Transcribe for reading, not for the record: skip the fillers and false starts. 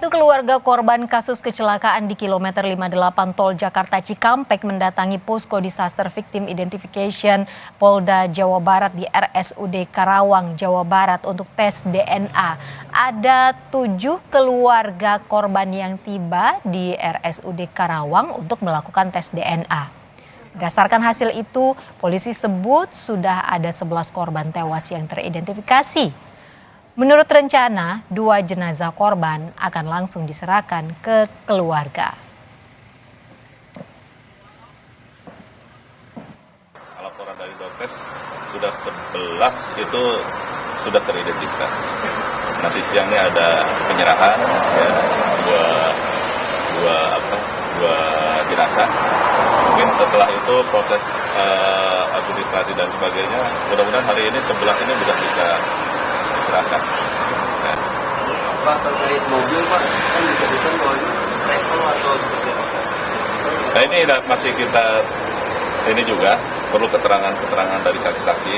Itu keluarga korban kasus kecelakaan di kilometer 58 Tol Jakarta Cikampek mendatangi posko disaster victim identification Polda Jawa Barat di RSUD Karawang, Jawa Barat untuk tes DNA. Ada 7 keluarga korban yang tiba di RSUD Karawang untuk melakukan tes DNA. Berdasarkan hasil itu, polisi sebut sudah ada 11 korban tewas yang teridentifikasi. Menurut rencana, 2 jenazah korban akan langsung diserahkan ke keluarga. Laporan dari Dokes sudah 11 itu sudah teridentifikasi. Nanti siang ini ada penyerahan ya, dua jenazah. Mungkin setelah itu proses administrasi dan sebagainya. Mudah-mudahan hari ini 11 ini sudah bisa diserahkan. Ya. Pak, terkait mobil Pak, kan disebutkan bahwa ini travel atau seperti apa? Nah ini masih kita ini juga perlu keterangan dari saksi-saksi.